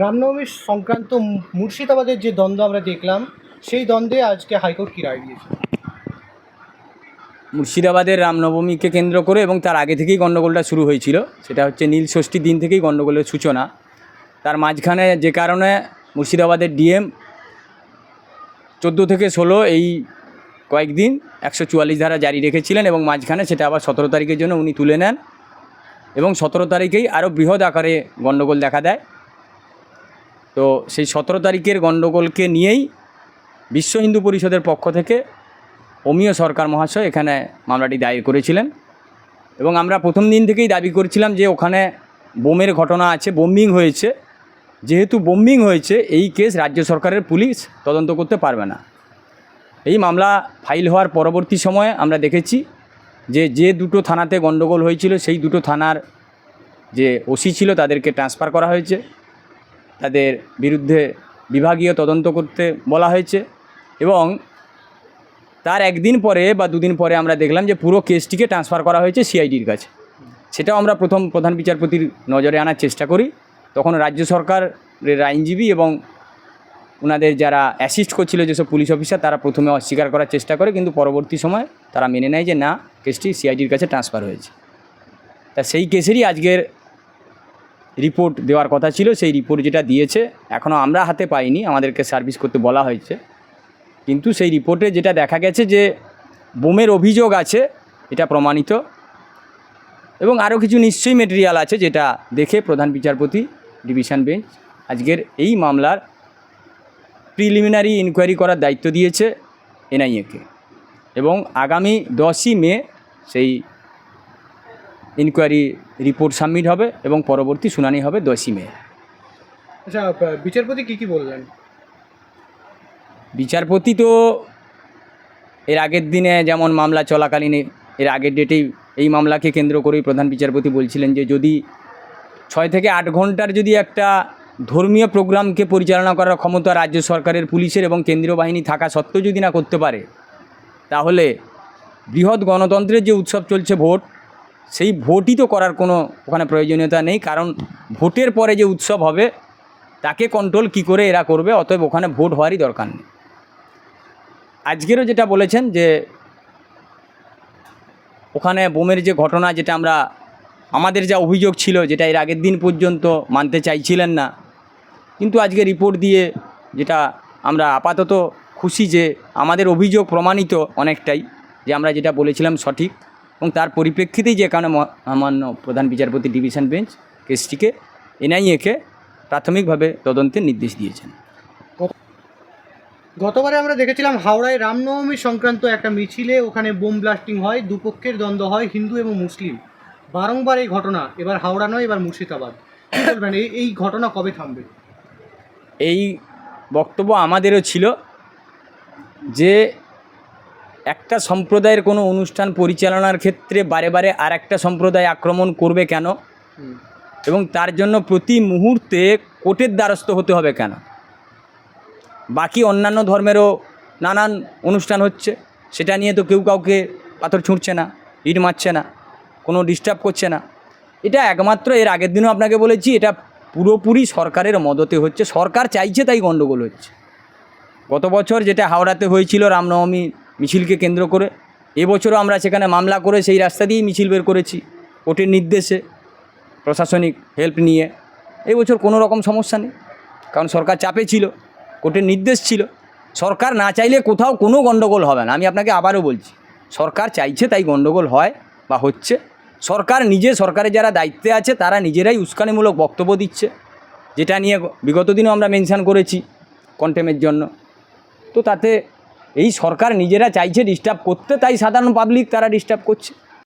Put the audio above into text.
রামনবমী সংক্রান্ত মুর্শিদাবাদের যে দ্বন্দ্ব আমরা দেখলাম, সেই দ্বন্দ্বে আজকে হাইকোর্ট কী রায় দিয়েছে? মুর্শিদাবাদের রামনবমীকে কেন্দ্র করে এবং তার আগে থেকেই গণ্ডগোলটা শুরু হয়েছিল। সেটা হচ্ছে নীল ষষ্ঠীর দিন থেকেই গণ্ডগোলের সূচনা। তার মাঝখানে যে কারণে মুর্শিদাবাদের ডিএম 14 থেকে 16 এই কয়েকদিন 144 ধারা জারি রেখেছিলেন এবং মাঝখানে সেটা আবার 17 তারিখের জন্য উনি তুলে নেন এবং 17 তারিখেই আরও বৃহৎ আকারে গণ্ডগোল দেখা দেয়। তো সেই 17 তারিখের গণ্ডগোলকে নিয়েই বিশ্ব হিন্দু পরিষদের পক্ষ থেকে অমিয় সরকার মহাশয় এখানে মামলাটি দায়ের করেছিলেন এবং আমরা প্রথম দিন থেকেই দাবি করেছিলাম যে ওখানে বোমের ঘটনা আছে, বোম্বিং হয়েছে। যেহেতু বোম্বিং হয়েছে, এই কেস রাজ্য সরকারের পুলিশ তদন্ত করতে পারবে না। এই মামলা ফাইল হওয়ার পরবর্তী সময়ে আমরা দেখেছি যে দুটো থানাতে গণ্ডগোল হয়েছিল সেই দুটো থানার যে ওসি ছিল তাদেরকে ট্রান্সফার করা হয়েছে, তাদের বিরুদ্ধে বিভাগীয় তদন্ত করতে বলা হয়েছে এবং তার একদিন পরে বা দুদিন পরে আমরা দেখলাম যে পুরো কেসটিকে ট্রান্সফার করা হয়েছে সিআইডির কাছে। সেটাও আমরা প্রধান বিচারপতির নজরে আনার চেষ্টা করি। তখন রাজ্য সরকারের আইনজীবী এবং ওনাদের যারা অ্যাসিস্ট করছিল যেসব পুলিশ অফিসার তারা প্রথমে অস্বীকার করার চেষ্টা করে, কিন্তু পরবর্তী সময় তারা মেনে নেয় যে না, কেসটি সিআইডির কাছে ট্রান্সফার হয়েছে। তা সেই কেসেরই আজকের রিপোর্ট দেওয়ার কথা ছিল। সেই রিপোর্ট যেটা দিয়েছে এখনও আমরা হাতে পাইনি, আমাদেরকে সার্ভিস করতে বলা হয়েছে। কিন্তু সেই রিপোর্টে যেটা দেখা গেছে যে বোমের অভিযোগ আছে, এটা প্রমাণিত এবং আরও কিছু নিশ্চয়ই মেটেরিয়াল আছে যেটা দেখে প্রধান বিচারপতি ডিভিশন বেঞ্চ আজকের এই মামলার প্রিলিমিনারি ইনকোয়ারি করার দায়িত্ব দিয়েছে এনআইএকে এবং আগামী 10ই মে সেই ইনকোয়ারি রিপোর্ট সাবমিট হবে এবং পরবর্তী শুনানি হবে 10ই মে। আচ্ছা, বিচারপতি কী বললেন? বিচারপতি তো এর আগের দিনে যেমন মামলা চলাকালীন এর আগের ডেটেই এই মামলাকে কেন্দ্র করেই প্রধান বিচারপতি বলছিলেন যে যদি 6 থেকে 8 ঘন্টার যদি একটা ধর্মীয় প্রোগ্রামকে পরিচালনা করার ক্ষমতা রাজ্য সরকারের পুলিশের এবং কেন্দ্রীয় বাহিনী থাকা সত্ত্বেও যদি না করতে পারে, তাহলে বৃহৎ গণতন্ত্রের যে উৎসব চলছে ভোট, সেই ভোটই তো করার কোনো ওখানে প্রয়োজনীয়তা নেই। কারণ ভোটের পরে যে উৎসব হবে তাকে কন্ট্রোল কী করে এরা করবে, অতএব ওখানে ভোট হওয়ারই দরকার নেই। আজকেরও যেটা বলেছেন যে ওখানে বোমের যে ঘটনা, যেটা আমাদের যা অভিযোগ ছিল, যেটা এর আগের দিন পর্যন্ত মানতে চাইছিলেন না, কিন্তু আজকে রিপোর্ট দিয়ে যেটা আমরা আপাতত খুশি যে আমাদের অভিযোগ প্রমাণিত অনেকটাই, যে আমরা যেটা বলেছিলাম সঠিক এবং তার পরিপ্রেক্ষিতেই যে কারণে মাননীয় প্রধান বিচারপতি ডিভিশন বেঞ্চ কেসটিকে এনআইএকে প্রাথমিকভাবে তদন্তের নির্দেশ দিয়েছেন। গতবারে আমরা দেখেছিলাম হাওড়ায় রামনবমী সংক্রান্ত একটা মিছিলে ওখানে বোম ব্লাস্টিং হয়, দুপক্ষের দ্বন্দ্ব হয়, হিন্দু এবং মুসলিম। বারংবার এই ঘটনা, এবার হাওড়া নয়, এবার মুর্শিদাবাদ। কী বলবেন, এই ঘটনা কবে থামবে? এই বক্তব্য আমাদেরও ছিল যে একটা সম্প্রদায়ের কোনো অনুষ্ঠান পরিচালনার ক্ষেত্রে বারে বারে আর একটা সম্প্রদায় আক্রমণ করবে কেন, এবং তার জন্য প্রতি মুহূর্তে কোর্টের দ্বারস্থ হতে হবে কেন? বাকি অন্যান্য ধর্মেরও নানান অনুষ্ঠান হচ্ছে, সেটা নিয়ে তো কেউ কাউকে পাথর ছুঁড়ছে না, ইট মারছে না, কোনো ডিস্টার্ব করছে না। এটা একমাত্র এর আগের দিনও আপনাকে বলেছি, এটা পুরোপুরি সরকারের মদতে হচ্ছে। সরকার চাইছে তাই গণ্ডগোল হচ্ছে। গত বছর যেটা হাওড়াতে হয়েছিল রামনবমী মিছিলকে কেন্দ্র করে, এবছরও আমরা সেখানে মামলা করে সেই রাস্তা দিয়েই মিছিল বের করেছি কোর্টের নির্দেশে, প্রশাসনিক হেল্প নিয়ে। এই বছর কোনো রকম সমস্যা নেই, কারণ সরকার চাপে ছিল, কোর্টের নির্দেশ ছিল। সরকার না চাইলে কোথাও কোনো গণ্ডগোল হবে না। আমি আপনাকে আবারও বলছি, সরকার চাইছে তাই গণ্ডগোল হয় বা হচ্ছে। সরকার নিজে, সরকারের যারা দায়িত্বে আছে তারা নিজেরাই উস্কানিমূলক বক্তব্য দিচ্ছে, যেটা নিয়ে বিগত দিনও আমরা মেনশন করেছি কন্টেমের জন্য। তো তাতে এই সরকার নিজেরা চাইছে ডিস্টার্ব করতে, তাই সাধারণ পাবলিক তারা ডিস্টার্ব করছে।